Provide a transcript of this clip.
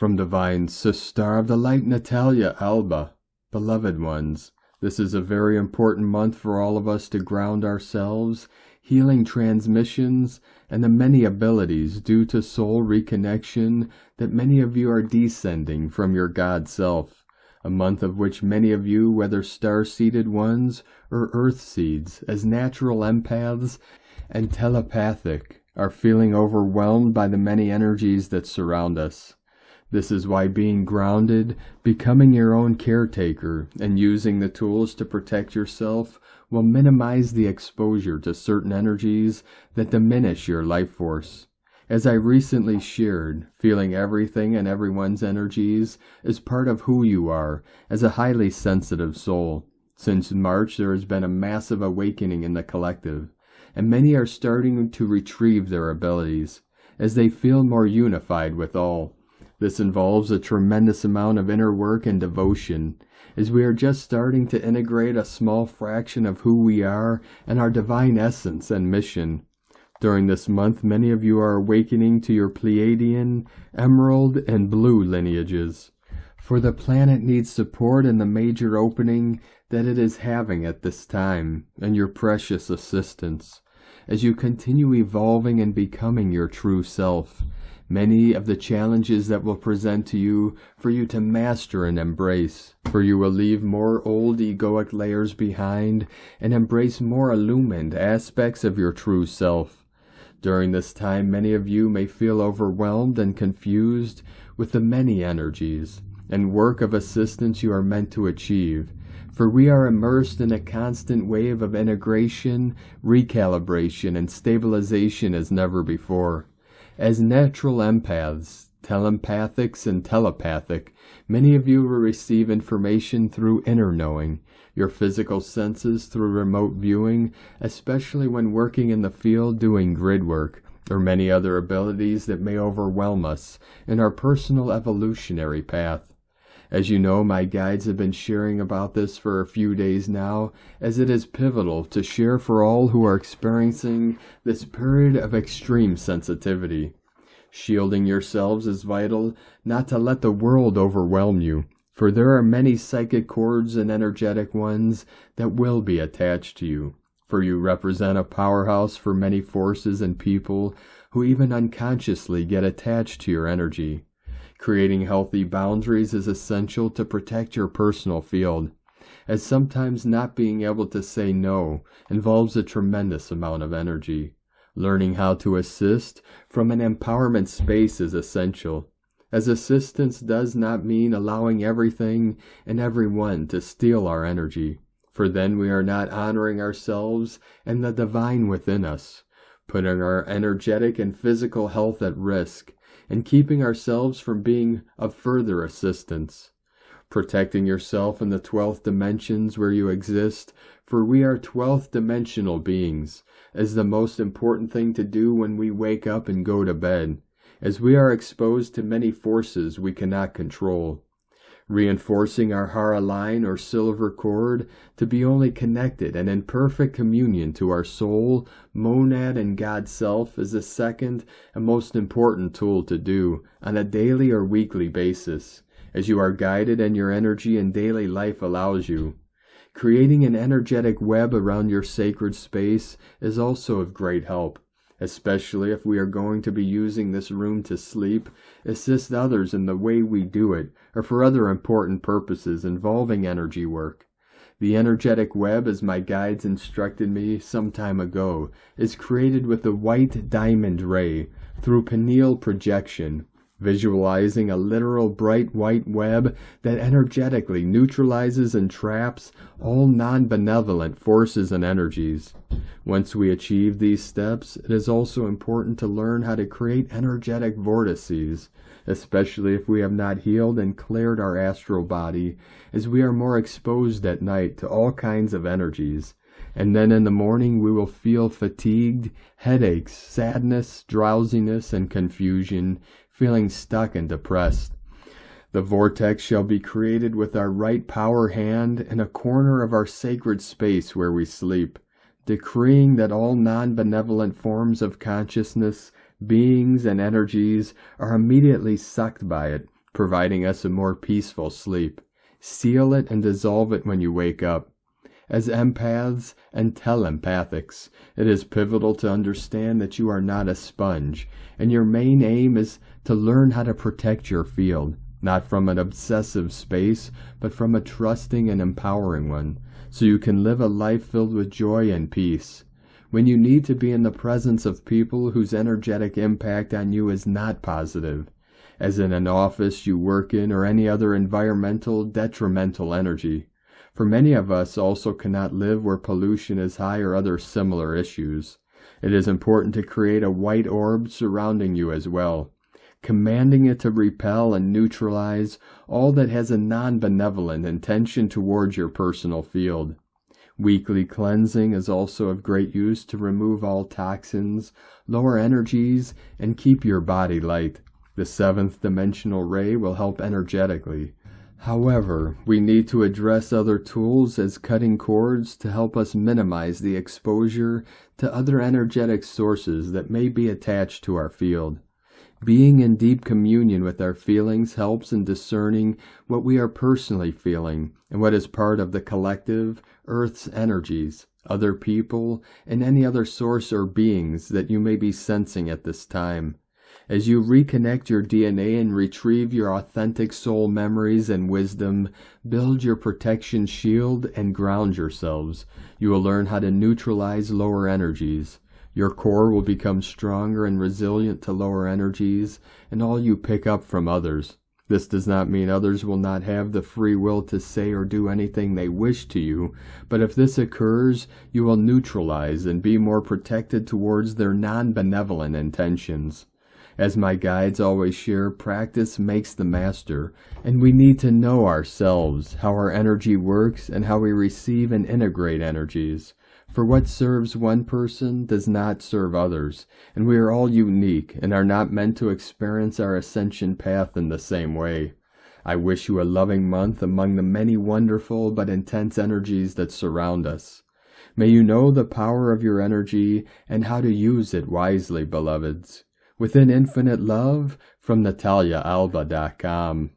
From Divine Sister of the Light Natalia Alba. Beloved ones, this is a very important month for all of us to ground ourselves, healing transmissions, and the many abilities due to soul reconnection that many of you are descending from your God self. A month of which many of you, whether star-seeded ones or earth seeds, as natural empaths and telepathic, are feeling overwhelmed by the many energies that surround us. This is why being grounded, becoming your own caretaker, and using the tools to protect yourself will minimize the exposure to certain energies that diminish your life force. As I recently shared, feeling everything and everyone's energies is part of who you are as a highly sensitive soul. Since March, there has been a massive awakening in the collective, and many are starting to retrieve their abilities as they feel more unified with all. This involves a tremendous amount of inner work and devotion, as we are just starting to integrate a small fraction of who we are and our divine essence and mission. During this month, many of you are awakening to your Pleiadian, Emerald, and Blue lineages, for the planet needs support in the major opening that it is having at this time, and your precious assistance, as you continue evolving and becoming your true self. Many of the challenges that will present to you for you to master and embrace, for you will leave more old egoic layers behind and embrace more illumined aspects of your true self. During this time, many of you may feel overwhelmed and confused with the many energies and work of assistance you are meant to achieve, for we are immersed in a constant wave of integration, recalibration, and stabilization as never before. As natural empaths, telepathics, and telepathic, many of you will receive information through inner knowing, your physical senses through remote viewing, especially when working in the field doing grid work, or many other abilities that may overwhelm us in our personal evolutionary path. As you know, my guides have been sharing about this for a few days now, as it is pivotal to share for all who are experiencing this period of extreme sensitivity. Shielding yourselves is vital, not to let the world overwhelm you, for there are many psychic cords and energetic ones that will be attached to you, for you represent a powerhouse for many forces and people who even unconsciously get attached to your energy. Creating healthy boundaries is essential to protect your personal field, as sometimes not being able to say no involves a tremendous amount of energy. Learning how to assist from an empowerment space is essential, as assistance does not mean allowing everything and everyone to steal our energy, for then we are not honoring ourselves and the divine within us, putting our energetic and physical health at risk, and keeping ourselves from being of further assistance. Protecting yourself in the 12th dimensions where you exist, for we are 12th dimensional beings, is the most important thing to do when we wake up and go to bed, as we are exposed to many forces we cannot control. Reinforcing our HARA line or silver cord to be only connected and in perfect communion to our soul, monad, and God self is the second and most important tool to do on a daily or weekly basis, as you are guided and your energy in daily life allows you. Creating an energetic web around your sacred space is also of great help, especially if we are going to be using this room to sleep, assist others in the way we do it, or for other important purposes involving energy work. The energetic web, as my guides instructed me some time ago, is created with the white diamond ray through pineal projection, visualizing a literal bright white web that energetically neutralizes and traps all non-benevolent forces and energies. Once we achieve these steps, it is also important to learn how to create energetic vortices, especially if we have not healed and cleared our astral body, as we are more exposed at night to all kinds of energies. And then in the morning we will feel fatigued, headaches, sadness, drowsiness, and confusion, feeling stuck and depressed. The vortex shall be created with our right power hand in a corner of our sacred space where we sleep, decreeing that all non-benevolent forms of consciousness, beings, and energies are immediately sucked by it, providing us a more peaceful sleep. Seal it and dissolve it when you wake up. As empaths and telepathics, it is pivotal to understand that you are not a sponge, and your main aim is to learn how to protect your field, not from an obsessive space, but from a trusting and empowering one, so you can live a life filled with joy and peace. When you need to be in the presence of people whose energetic impact on you is not positive, as in an office you work in or any other environmental detrimental energy. For many of us also cannot live where pollution is high or other similar issues. It is important to create a white orb surrounding you as well, commanding it to repel and neutralize all that has a non-benevolent intention towards your personal field. Weekly cleansing is also of great use to remove all toxins, lower energies, and keep your body light. The seventh dimensional ray will help energetically. However, we need to address other tools as cutting cords to help us minimize the exposure to other energetic sources that may be attached to our field. Being in deep communion with our feelings helps in discerning what we are personally feeling and what is part of the collective, Earth's energies, other people, and any other source or beings that you may be sensing at this time. As you reconnect your DNA and retrieve your authentic soul memories and wisdom, build your protection shield and ground yourselves. You will learn how to neutralize lower energies. Your core will become stronger and resilient to lower energies and all you pick up from others. This does not mean others will not have the free will to say or do anything they wish to you, but if this occurs, you will neutralize and be more protected towards their non-benevolent intentions. As my guides always share, practice makes the master, and we need to know ourselves, how our energy works, and how we receive and integrate energies. For what serves one person does not serve others, and we are all unique and are not meant to experience our ascension path in the same way. I wish you a loving month among the many wonderful but intense energies that surround us. May you know the power of your energy and how to use it wisely, beloveds. Within infinite love, from NataliaAlba.com.